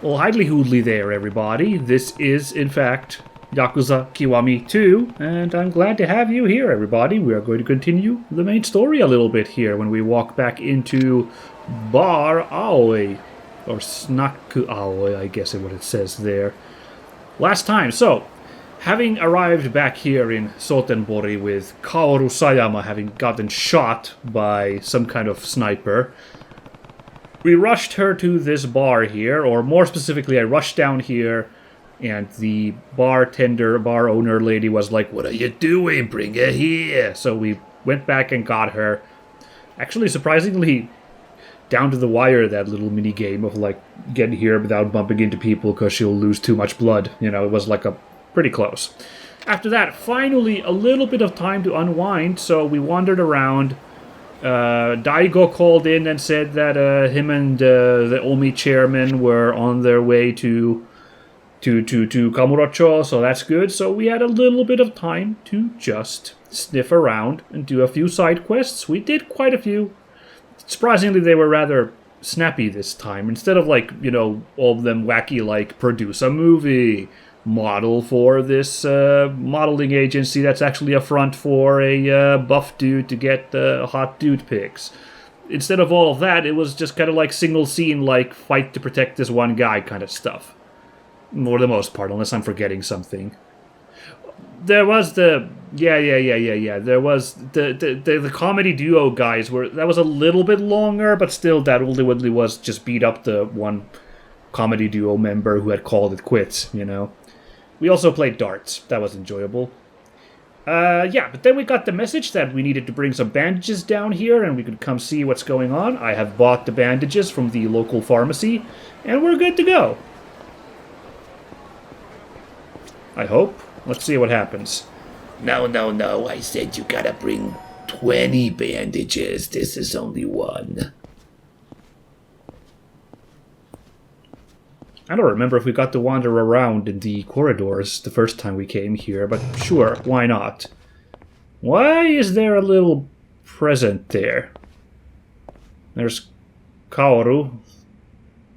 Well, hidely hoodly there, everybody. This is, in fact, Yakuza Kiwami 2, and I'm glad to have you here, everybody. We are going to continue the main story a little bit here when we walk back into Bar Aoi, or Snaku Aoi, I guess is what it says there. Last time, so, having arrived back here in Sotenbori with Kaoru Sayama having gotten shot by some kind of sniper, we rushed her to this bar here, or more specifically, I rushed down here, and the bar owner lady was like, "What are you doing? Bring her here." So we went back and got her. Actually, surprisingly, down to the wire, that little mini game of like getting here without bumping into people because she'll lose too much blood. You know, it was like a pretty close. After that, finally, a little bit of time to unwind, so we wandered around. Daigo called in and said that him and the Omi chairman were on their way to Kamurocho, so that's good. So we had a little bit of time to just sniff around and do a few side quests. We did quite a few. Surprisingly, they were rather snappy this time. Instead of like, you know, all of them wacky like produce a movie, model for this modeling agency that's actually a front for a buff dude to get hot dude pics. Instead of all of that, it was just kind of like single scene, like fight to protect this one guy kind of stuff. For the most part, unless I'm forgetting something. There was the... Yeah. There was the comedy duo guys, that was a little bit longer, but still that only was just beat up the one comedy duo member who had called it quits, you know. We also played darts. That was enjoyable. But then we got the message that we needed to bring some bandages down here and we could come see what's going on. I have bought the bandages from the local pharmacy, and we're good to go. I hope. Let's see what happens. No. I said you gotta bring 20 bandages. This is only one. I don't remember if we got to wander around in the corridors the first time we came here, but sure, why not? Why is there a little present there? There's Kaoru.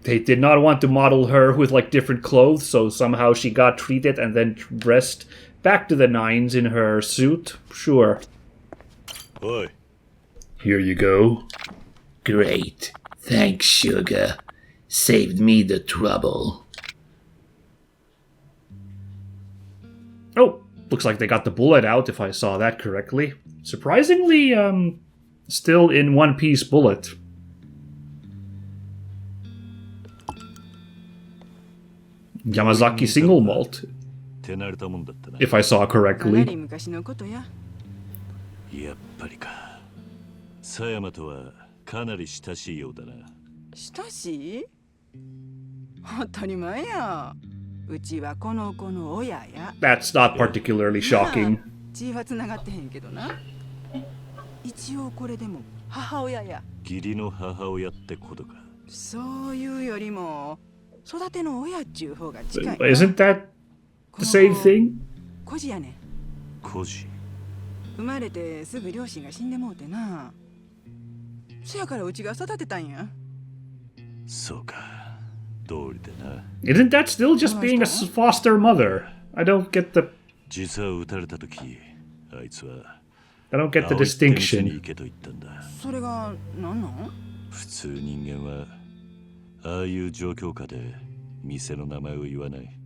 They did not want to model her with like different clothes, so somehow she got treated and then dressed back to the nines in her suit. Sure. Oi. Here you go. Great. Thanks, sugar. Saved me the trouble. Oh, looks like they got the bullet out, if I saw that correctly. Surprisingly, still in one-piece bullet. Yamazaki single malt, if I saw correctly. やっぱりか。狭山とはかなり親しいようだな。親しい？当たり前や。うちはこの子の親や。That's not particularly shocking. 血は繋がってへんけどな。一応これでも母親や。義理の母親ってことか。そういうよりも育ての親っちゅう方が近い。Isn't that the same thing? 孤児やねん。孤児。生まれてすぐ両親が死んでもうてな。そやからうちが育てたんや。そうか。通りでな。Isn't that still just being a foster mother? I don't get the... 実は撃たれた時、あいつは I don't get the distinction. それが何なん？普通人間はああいう状況下で店の名前を言わない。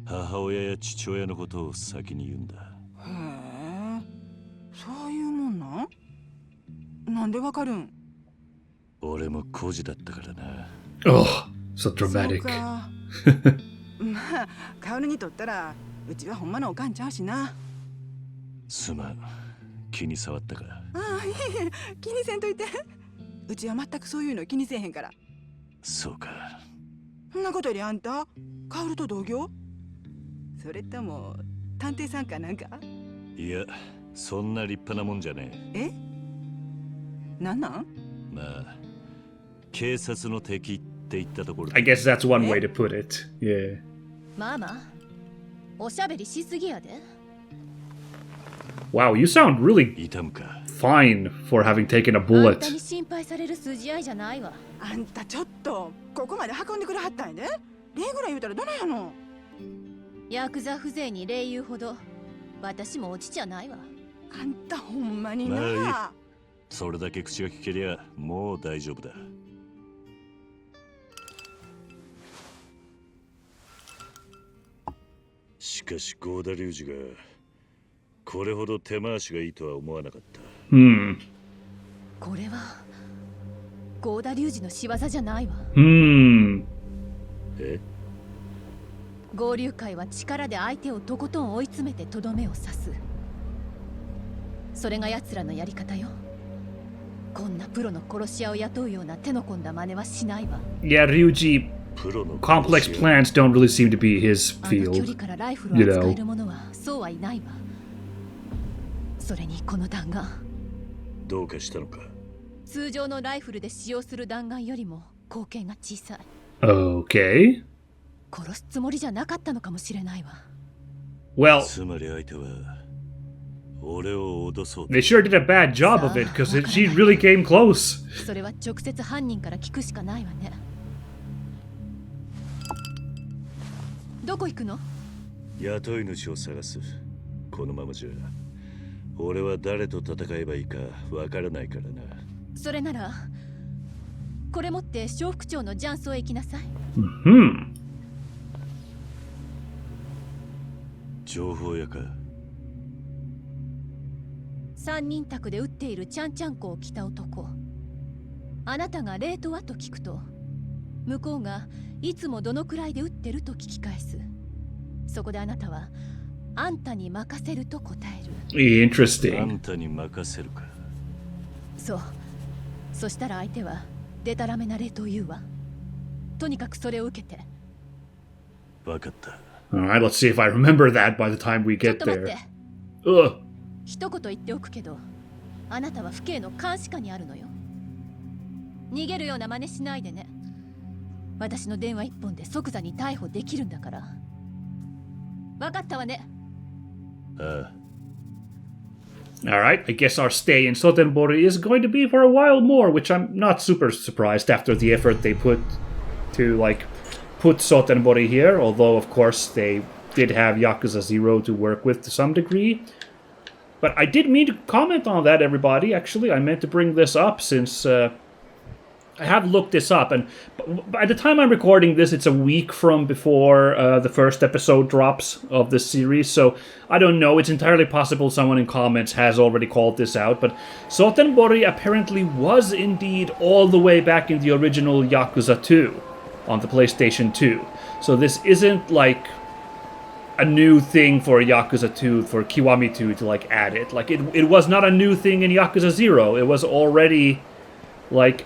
母親や父親のことを先に言うんだ。へえ、そういうもんなん？なんでわかるん？俺も孤児だったからな。Oh, so dramatic. そうか。まあ、カオルにとったらうちはほんまのおかんちゃうしな。すまん、気に障ったか。ああ、いえ、気にせんといて。うちは全くそういうの気にせえへんから。そうか。そんなことよりあんた、カオルと同業？それとも探偵さんかなんか？いや、そんな立派なもんじゃねえ。え？なんなん？まあ、警察の敵って言ったところ。I guess that's one way to put it. Yeah. ママ、おしゃべりしすぎやで。Wow, you sound really 痛むか。fine for having taken a bullet. あんたに心配される筋合いじゃないわ。あんたちょっとここまで運んでくれはったんやで。礼ぐらい言うたらどないやの。ヤクザ風情に礼言うほど私も落ちちゃないわ。あんたほんまにな。まあいい。それだけ口が聞けりゃもう大丈夫だ。しかしゴーダ龍二がこれほど手回しがいいとは思わなかった。これはゴーダ龍二の仕業じゃないわ。え？合流会は力で相手をとことん追い詰めてとどめを刺す。それが奴らのやり方よ。こんなプロの殺し屋を雇うような手の込んだ真似はしないわ。Yeah, Ryuji, complex plans don't really seem to be his あの距 field. 離からライフルを扱える者はそうはいないわ。それにこの弾丸、どうかしたのか？通常のライフルで使用する弾丸よりも口径が小さい。Okay. 殺すつもりじゃなかったのかもしれないわ。Well, つまり相手は俺を脅そうと。 they sure did a bad job of it because she really came close. それは直接犯人から聞くしかないわね。どこ行くの？雇い主を探す。このままじゃ俺は誰と戦えばいいかわからないからな。それならこれ持って小副長のジャンソへ行きなさい。情報屋か。三人宅で撃っているちゃんちゃんこを着た男。あなたがレートはと聞くと、向こうがいつもどのくらいで撃ってると聞き返す。そこであなたはあんたに任せると答える。あ Interesting. んたに任せるか。そう。そしたら相手はデタラメなレートを言うわ。とにかくそれを受けて。わかった。Alright, let's see if I remember that by the time we ちょっ get と待って。 there. Ugh. 一言言っておくけど、あなたは府警の監視下にあるのよ。逃げるような真似しないでね。私の電話一本で即座に逮捕できるんだから。わかったわね。ああ。 Alright, I guess our stay in Sotenbori is going to be for a while more, which I'm not super surprised after the effort they put to, put Sotenbori here, although, of course, they did have Yakuza 0 to work with to some degree. But I did mean to comment on that, everybody. Actually, I meant to bring this up since I have looked this up, and by the time I'm recording this, it's a week from before the first episode drops of this series, so I don't know. It's entirely possible someone in comments has already called this out, but Sotenbori apparently was indeed all the way back in the original Yakuza 2 on the PlayStation 2. So this isn't like a new thing for Yakuza 2, for Kiwami 2 to add it. It was not a new thing in Yakuza 0. It was already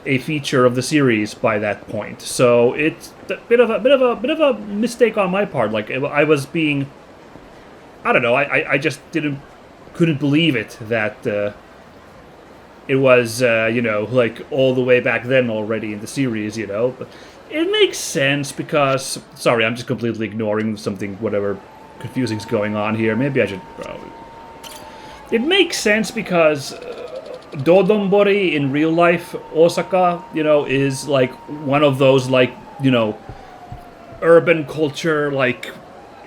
a feature of the series by that point. So it's a bit of a mistake on my part. I was being, I don't know, I just couldn't believe it that it was all the way back then already in the series, But it makes sense because, sorry, I'm just completely ignoring something, whatever confusing's going on here. Maybe I should, it makes sense because Dodonbori in real life, Osaka, is one of those urban culture,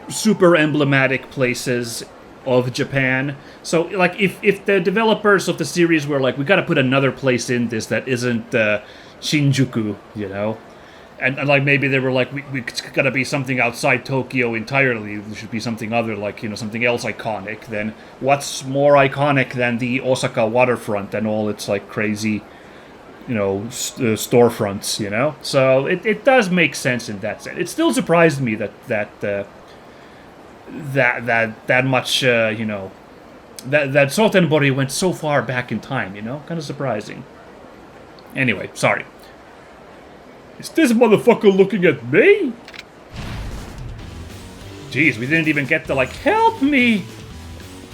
super emblematic places of Japan. So if the developers of the series were we gotta put another place in this that isn't Shinjuku, and maybe they were we gotta be something outside Tokyo entirely. There should be something other, something else iconic. Then what's more iconic than the Osaka waterfront and all its crazy, storefronts, So it does make sense in that sense. It still surprised me that much, that Sotenbori went so far back in time, kind of surprising. Anyway, sorry. Is this motherfucker looking at me? Jeez, we didn't even get the, help me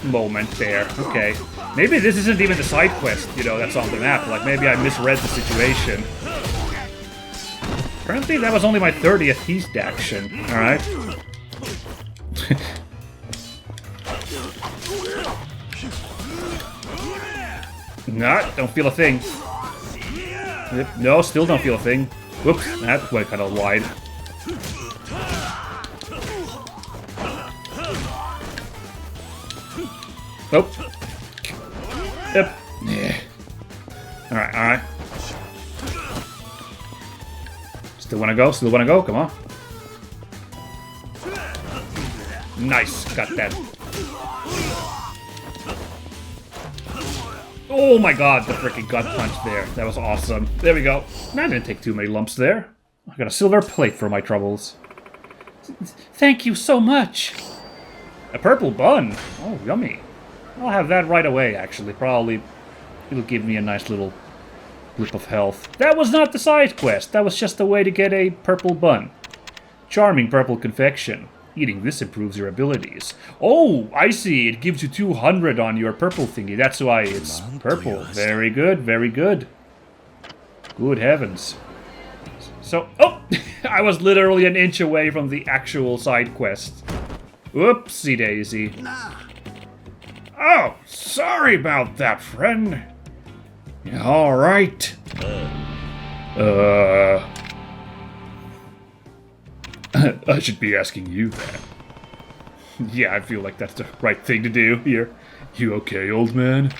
moment there. Okay. Maybe this isn't even the side quest, that's on the map. Maybe I misread the situation. Apparently that was only my 30th heat action. Alright. Nah, don't feel a thing. No, still don't feel a thing. Whoops, that went kind of wide. Oh. Yep. Yeah. Alright, alright. Still wanna go? Still wanna go? Come on. Nice. Got that. Oh my god, the freaking gut punch there. That was awesome. There we go. I didn't take too many lumps there. I got a silver plate for my troubles. Thank you so much. A purple bun. Oh, yummy. I'll have that right away, actually. Probably it'll give me a nice little blip of health. That was not the side quest. That was just a way to get a purple bun. Charming purple confection. Eating this improves your abilities. Oh, I see. It gives you 200 on your purple thingy. That's why it's purple. Very good, very good. Good heavens. So, oh! I was literally an inch away from the actual side quest. Whoopsie daisy. Oh, sorry about that, friend. Alright. I should be asking you that. Yeah, I feel like that's the right thing to do here. You okay, old man?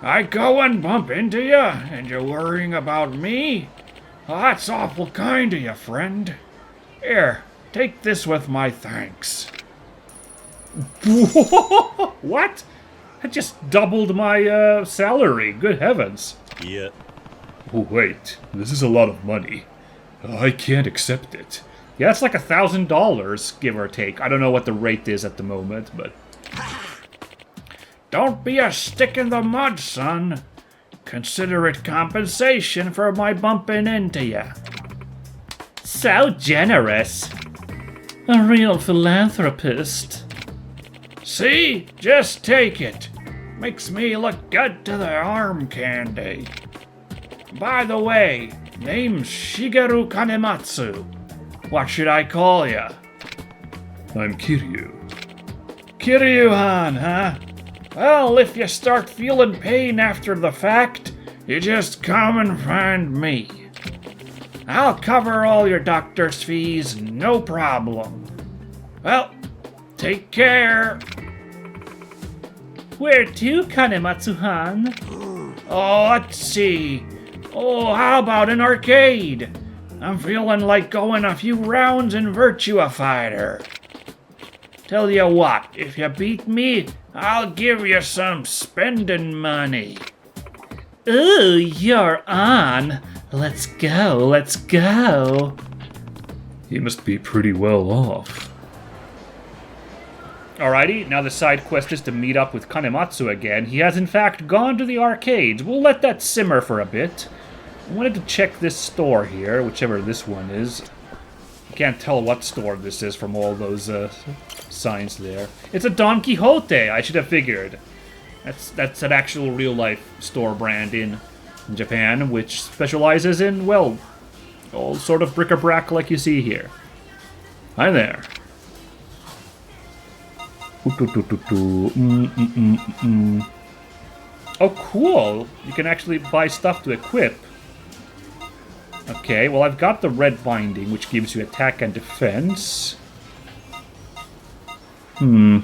I go and bump into you, and you're worrying about me? Well, that's awful kind of you, friend. Here, take this with my thanks. What? I just doubled my salary. Good heavens. Yeah. Oh, wait. This is a lot of money. I can't accept it. Yeah, it's like $1,000, give or take. I don't know what the rate is at the moment, but... Don't be a stick in the mud, son. Consider it compensation for my bumping into you. So generous. A real philanthropist. See? Just take it. Makes me look good to the arm candy. By the way, name's Shigeru Kanematsu. What should I call ya? I'm Kiryu. Kiryu-han, huh? Well, if you start feeling pain after the fact, you just come and find me. I'll cover all your doctor's fees, no problem. Well, take care. Where to, Kanematsu-han? Oh, let's see. Oh, how about an arcade? I'm feeling like going a few rounds in Virtua Fighter. Tell you what, if you beat me, I'll give you some spending money. Ooh, you're on. Let's go, let's go. He must be pretty well off. Alrighty, now the side quest is to meet up with Kanematsu again. He has in fact gone to the arcades. We'll let that simmer for a bit. I wanted to check this store here, whichever this one is. I can't tell what store this is from all those signs there. It's a Don Quixote, I should have figured. That's an actual real-life store brand in Japan, which specializes in, well, all sort of bric-a-brac like you see here. Hi there. Oh, cool! You can actually buy stuff to equip. Okay, well, I've got the red binding, which gives you attack and defense. Oh,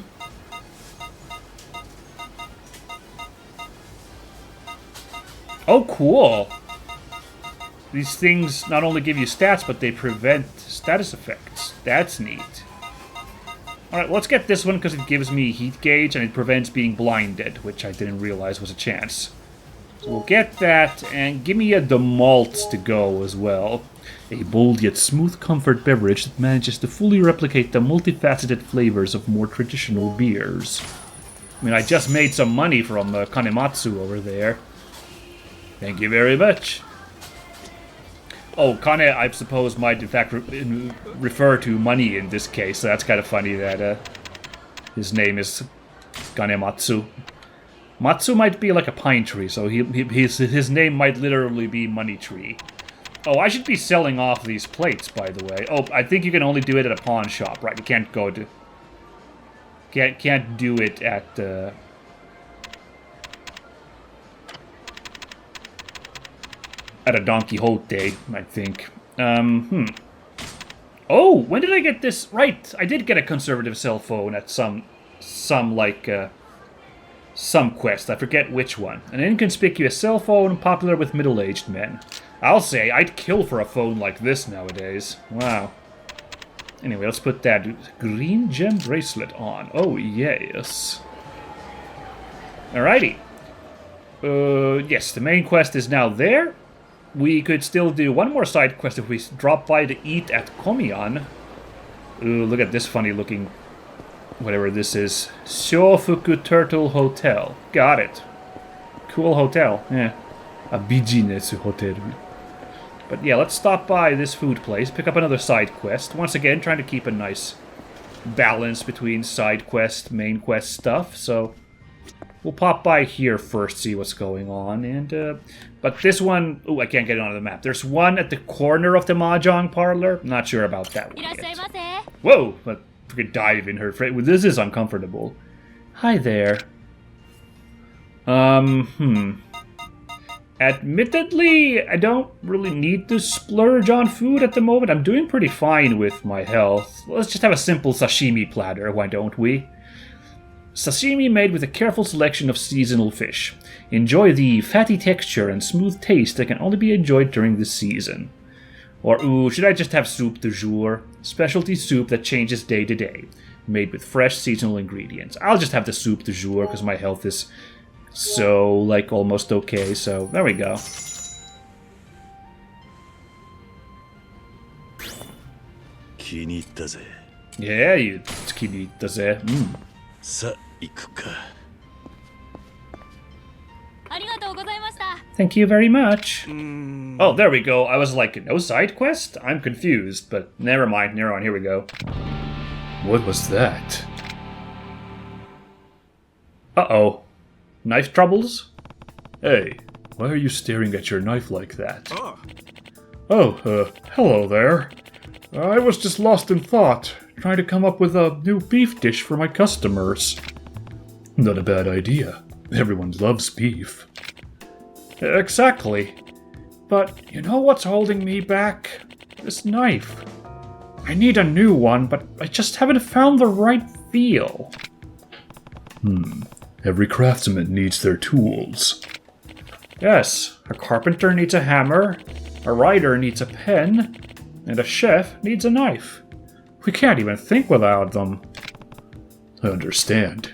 cool! These things not only give you stats, but they prevent status effects. That's neat. Alright, let's get this one because it gives me heat gauge and it prevents being blinded, which I didn't realize was a chance. So we'll get that, and give me a DeMalt to go as well. A bold yet smooth comfort beverage that manages to fully replicate the multifaceted flavors of more traditional beers. I mean, I just made some money from Kanematsu over there. Thank you very much. Oh, Kane, I suppose, might in fact refer to money in this case, so that's kind of funny that his name is Kanematsu. Matsu might be like a pine tree, so his name might literally be Money Tree. Oh, I should be selling off these plates, by the way. Oh, I think you can only do it at a pawn shop, right? You can't go to... Can't do it at... At a Don Quixote, I think. Oh, when did I get this? Right, I did get a conservative cell phone at some like, some quest, I forget which one. An inconspicuous cell phone popular with middle-aged men. I'll say, I'd kill for a phone like this nowadays. Wow. Anyway, let's put that green gem bracelet on. Oh, yes. Alrighty. Yes, the main quest is now there. We could still do one more side quest if we drop by to eat at Komian. Ooh, look at this funny looking... whatever this is. Shofuku Turtle Hotel. Got it. Cool hotel. Yeah. A business hotel. But yeah, let's stop by this food place, pick up another side quest. Once again, trying to keep a nice balance between side quest, main quest stuff. So we'll pop by here first, see what's going on. And but this one, oh, I can't get it onto the map. There's one at the corner of the mahjong parlor. Not sure about that one yet. Whoa! But we could dive in her. This is uncomfortable. Hi there. Admittedly, I don't really need to splurge on food at the moment. I'm doing pretty fine with my health. Let's just have a simple sashimi platter, why don't we? Sashimi made with a careful selection of seasonal fish. Enjoy the fatty texture and smooth taste that can only be enjoyed during the season. Or, ooh, should I just have soup du jour? Specialty soup that changes day to day, made with fresh seasonal ingredients. I'll just have the soup du jour because my health is so, like, almost okay, so there we go. Yeah, you kiniittaze. Thank you very much. Oh, there we go. I was like, no side quest? I'm confused, but never mind. Never mind. Here we go. What was that? Uh-oh. Knife troubles? Hey, why are you staring at your knife like that? Oh, hello there. I was just lost in thought, trying to come up with a new beef dish for my customers. Not a bad idea. Everyone loves beef. Exactly. But you know what's holding me back? This knife. I need a new one, but I just haven't found the right feel. Every craftsman needs their tools. Yes, a carpenter needs a hammer, a writer needs a pen, and a chef needs a knife. We can't even think without them. I understand.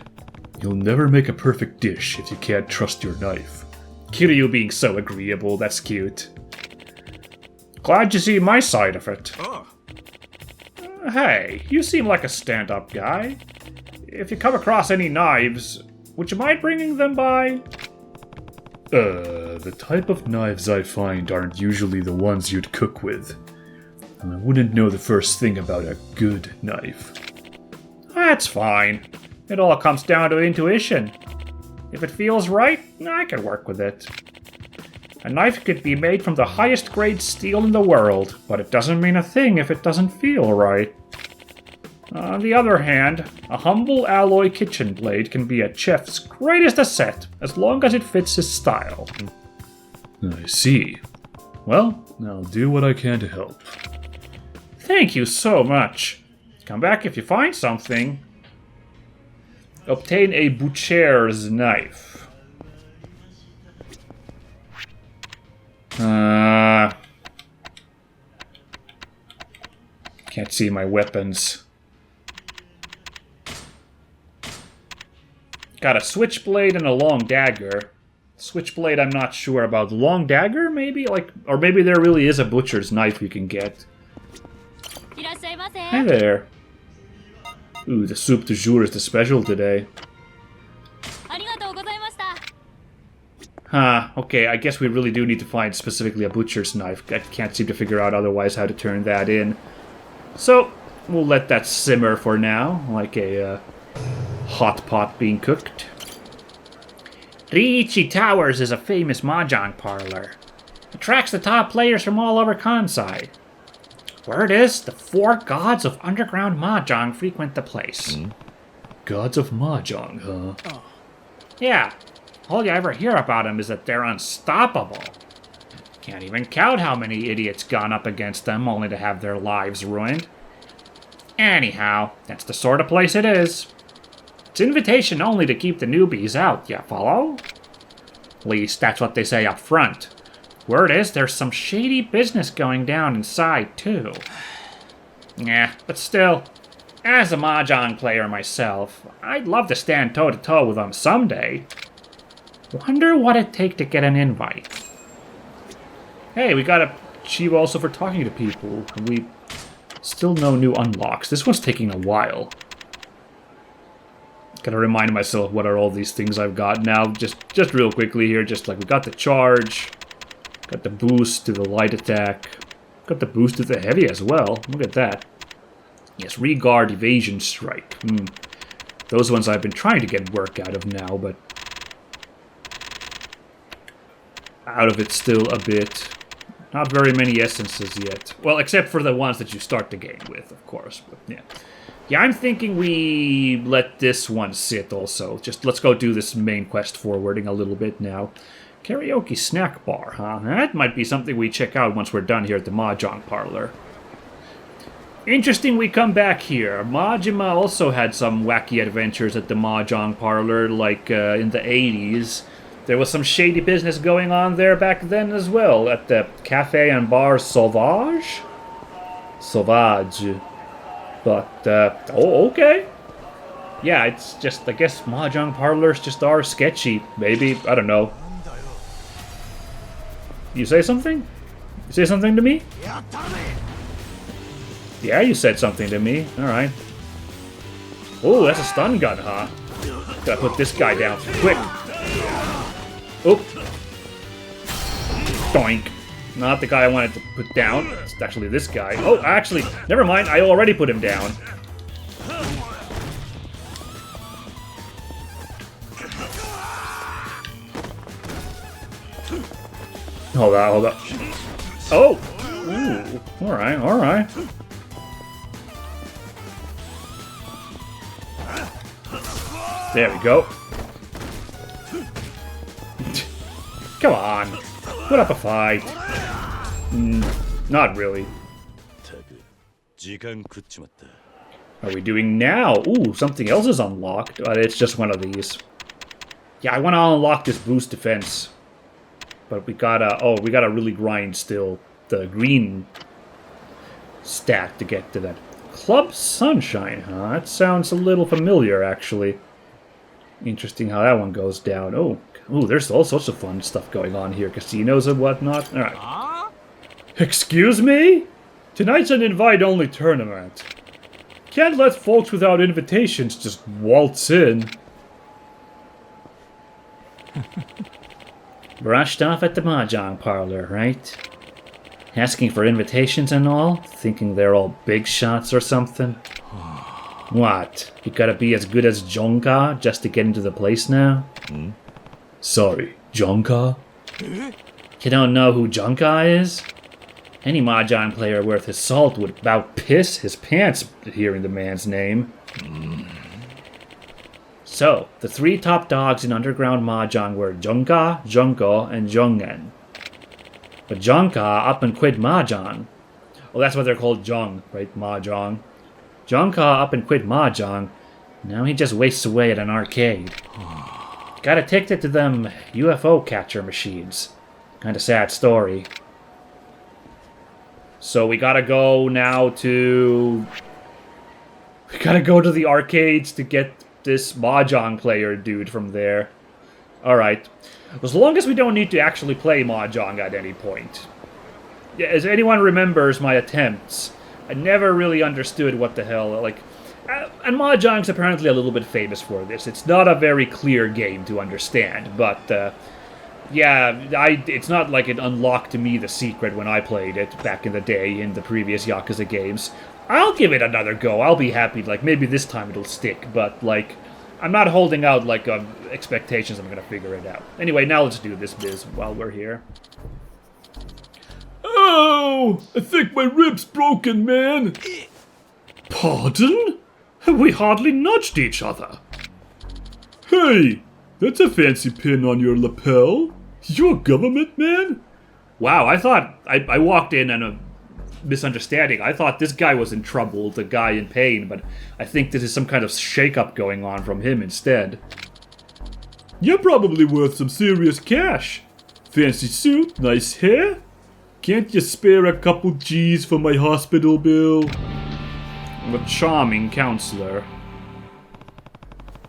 You'll never make a perfect dish if you can't trust your knife. Kiryu being so agreeable, that's cute. Glad you see my side of it. Hey, you seem like a stand-up guy. If you come across any knives, would you mind bringing them by? The type of knives I find aren't usually the ones you'd cook with. I wouldn't know the first thing about a good knife. That's fine. It all comes down to intuition. If it feels right, I can work with it. A knife could be made from the highest grade steel in the world, but it doesn't mean a thing if it doesn't feel right. On the other hand, a humble alloy kitchen blade can be a chef's greatest asset, as long as it fits his style. I see. Well, I'll do what I can to help. Thank you so much. Come back if you find something. Obtain a butcher's knife. Can't see my weapons. Got a switchblade and a long dagger. Switchblade, I'm not sure about. Long dagger, maybe? Or maybe there really is a butcher's knife we can get. Hi there. Ooh, the soup du jour is the special today. Huh, okay, I guess we really do need to find specifically a butcher's knife. I can't seem to figure out otherwise how to turn that in. So, we'll let that simmer for now, like a hot pot being cooked. Riichi Towers is a famous mahjong parlor. Attracts the top players from all over Kansai. Word is, the 4 gods of underground mahjong frequent the place. Gods of mahjong, huh? Yeah. All you ever hear about them is that they're unstoppable. Can't even count how many idiots gone up against them only to have their lives ruined. Anyhow, that's the sort of place it is. It's invitation only to keep the newbies out, you follow? At least that's what they say up front. Word is there's some shady business going down inside, too. Yeah, but still, as a Mahjong player myself, I'd love to stand toe-to-toe with them someday. Wonder what it'd take to get an invite. Hey, we got a Chivo also for talking to people. We still no new unlocks. This one's taking a while. Gotta remind myself what are all these things I've got now. Just real quickly here, just like we got the charge, got the boost to the light attack, got the boost to the heavy as well. Look at that. Yes, regard, evasion, strike. Those ones I've been trying to get work out of now, but out of it still a bit. Not very many essences yet. Well, except for the ones that you start the game with, of course. But yeah. Yeah, I'm thinking we let this one sit also. Just let's go do this main quest forwarding a little bit now. Karaoke snack bar, huh? That might be something we check out once we're done here at the Mahjong parlor. Interesting we come back here. Majima also had some wacky adventures at the Mahjong parlor, like in the 80s. There was some shady business going on there back then as well, at the cafe and bar Sauvage? Sauvage. But, oh, okay. Yeah, it's just, I guess Mahjong parlors just are sketchy. Maybe, I don't know. You say something? You say something to me? Yeah, you said something to me. Alright. Oh, that's a stun gun, huh? Gotta put this guy down quick. Oop. Doink. Not the guy I wanted to put down. It's actually this guy. Oh, actually, never mind. I already put him down. Hold on, hold on. Oh! Ooh. Alright, alright. There we go. Come on. Put up a fight. Not really. Are we doing now? Ooh, something else is unlocked. It's just one of these. Yeah, I want to unlock this boost defense. But we gotta... Oh, we gotta really grind still the green stat to get to that. Club Sunshine, huh? That sounds a little familiar, actually. Interesting how that one goes down. Oh, ooh, there's all sorts of fun stuff going on here. Casinos and whatnot. Alright. Excuse me? Tonight's an invite-only tournament. Can't let folks without invitations just waltz in. Brushed off at the Mahjong parlor, right? Asking for invitations and all? Thinking they're all big shots or something? What? You gotta be as good as Jonka just to get into the place now? Sorry, Jonka? You don't know who Jonka is? Any Mahjong player worth his salt would about piss his pants hearing the man's name. So, the three top dogs in underground Mahjong were Jonka, Junko, and Jongen. But Jonka up and quit Mahjong. Oh, that's what they're called, Jong, right? Mahjong. Jonka up and quit Mahjong. Now he just wastes away at an arcade. Got a ticket to them UFO catcher machines. Kinda sad story. So we gotta go now to... We gotta go to the arcades to get this Mahjong player dude from there. Alright. As long as we don't need to actually play Mahjong at any point. Yeah, as anyone remembers my attempts, I never really understood what the hell, like... And Mahjong's apparently a little bit famous for this. It's not a very clear game to understand, but... yeah, it's not like it unlocked to me the secret when I played it back in the day in the previous Yakuza games. I'll give it another go. I'll be happy. Like, maybe this time it'll stick, but, like... I'm not holding out, like, expectations I'm gonna figure it out. Anyway, now let's do this biz while we're here. Oh! I think my rib's broken, man! Pardon? We hardly nudged each other. Hey! That's a fancy pin on your lapel. You a government man? Wow, I thought... I walked in and misunderstanding. I thought this guy was in trouble, the guy in pain, but I think this is some kind of shake-up going on from him instead. You're probably worth some serious cash. Fancy suit, nice hair. Can't you spare a couple G's for my hospital bill? I'm a charming counselor.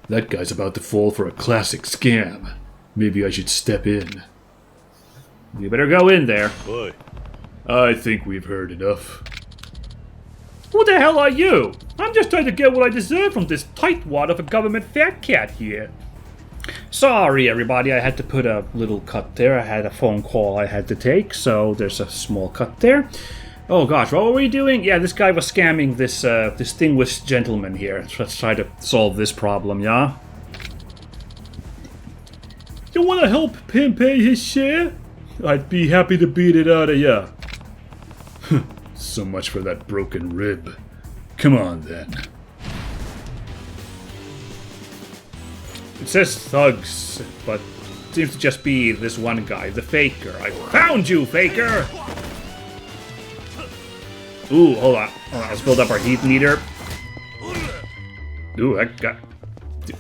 That guy's about to fall for a classic scam. Maybe I should step in. You better go in there. Oi. I think we've heard enough. Who the hell are you? I'm just trying to get what I deserve from this tightwad of a government fat cat here. Sorry, everybody, I had to put a little cut there. I had a phone call I had to take, so there's a small cut there. Oh gosh, what were we doing? Yeah, this guy was scamming this distinguished gentleman here. Let's try to solve this problem, yeah? You want to help Pim pay his share? I'd be happy to beat it out of ya. So much for that broken rib. Come on, then. It says thugs, but it seems to just be this one guy, the faker. I found you, faker! Ooh, hold on. Let's build up our heat meter. Ooh, I got...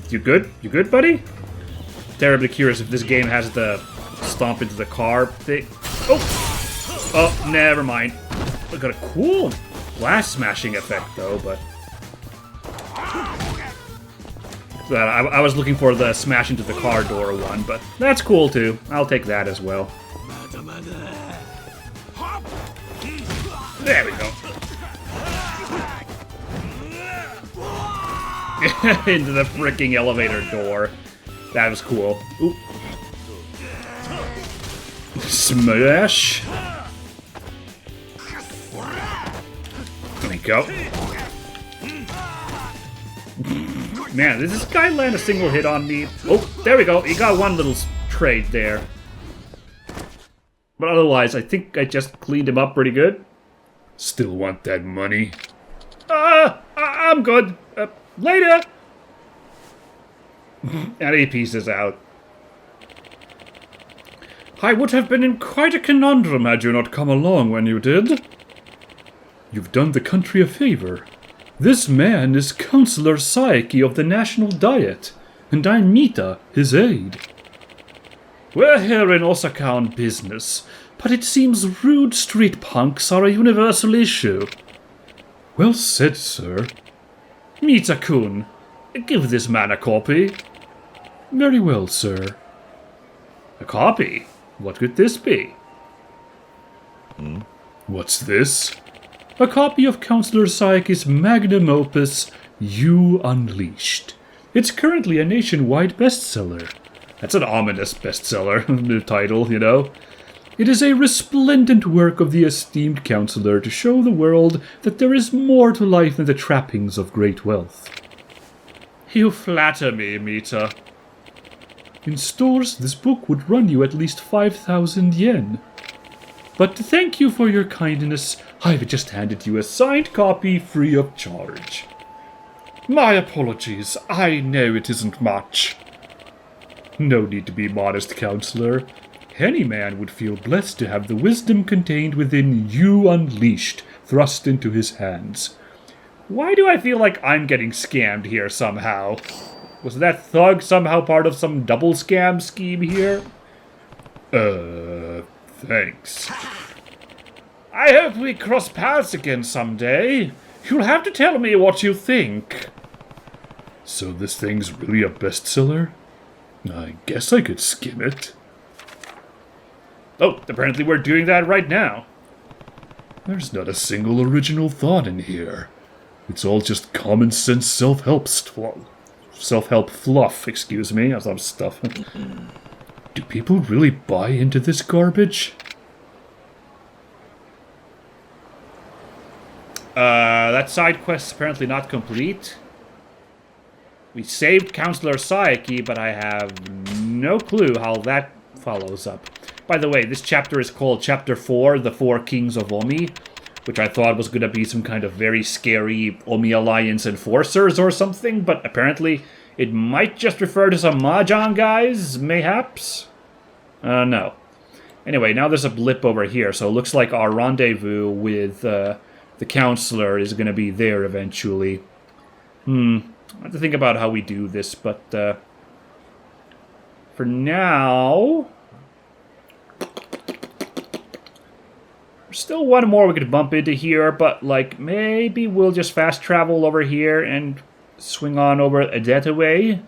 You good? You good, buddy? Terribly curious if this game has the stomp into the car thing. Oh! Oh, never mind. I got a cool glass smashing effect, though, but... I was looking for the smash into the car door one, but that's cool, too. I'll take that as well. There we go. Into the freaking elevator door. That was cool. Oop. Smash. There we go. Man, did this guy land a single hit on me? Oh, there we go. He got one little trade there. But otherwise, I think I just cleaned him up pretty good. Still want that money? I'm good. Later. And he pieces out. I would have been in quite a conundrum had you not come along when you did. You've done the country a favor. This man is Counselor Saeki of the National Diet, and I'm Mita, his aide. We're here in Osaka on business, but it seems rude street punks are a universal issue. Well said, sir. Mita-kun, give this man a copy. Very well, sir. A copy? What could this be? What's this? A copy of Counselor Saeki's magnum opus, You Unleashed. It's currently a nationwide bestseller. That's an ominous bestseller, the title, you know. It is a resplendent work of the esteemed counselor to show the world that there is more to life than the trappings of great wealth. You flatter me, Mita. In stores, this book would run you at least 5,000 yen. But to thank you for your kindness, I've just handed you a signed copy free of charge. My apologies, I know it isn't much. No need to be modest, counselor. Any man would feel blessed to have the wisdom contained within You Unleashed thrust into his hands. Why do I feel like I'm getting scammed here somehow? Was that thug somehow part of some double scam scheme here? Thanks. I hope we cross paths again someday. You'll have to tell me what you think. So this thing's really a bestseller? I guess I could skim it. Oh, apparently we're doing that right now. There's not a single original thought in here. It's all just common sense self-help fluff, excuse me, as I'm stuff. Do people really buy into this garbage? That side quest's apparently not complete. We saved Counselor Saeki, but I have no clue how that follows up. By the way, this chapter is called Chapter 4, The Four Kings of Omi, which I thought was going to be some kind of very scary Omi Alliance enforcers or something, but apparently it might just refer to some Mahjong guys, mayhaps? No. Anyway, now there's a blip over here, so it looks like our rendezvous with the counselor is going to be there eventually. I have to think about how we do this, but for now... There's still one more we could bump into here, but like maybe we'll just fast travel over here and swing on over Adeta way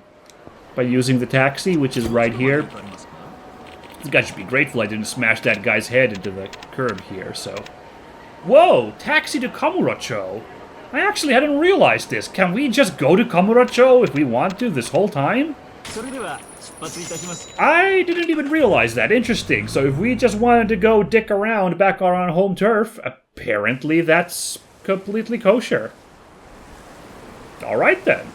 by using the taxi, which is right here. This guy should be grateful I didn't smash that guy's head into the curb here, so... Whoa! Taxi to Kamurocho! I actually hadn't realized this. Can we just go to Kamurocho if we want to this whole time? I didn't even realize that. Interesting. So if we just wanted to go dick around back on our home turf, apparently that's completely kosher. Alright then.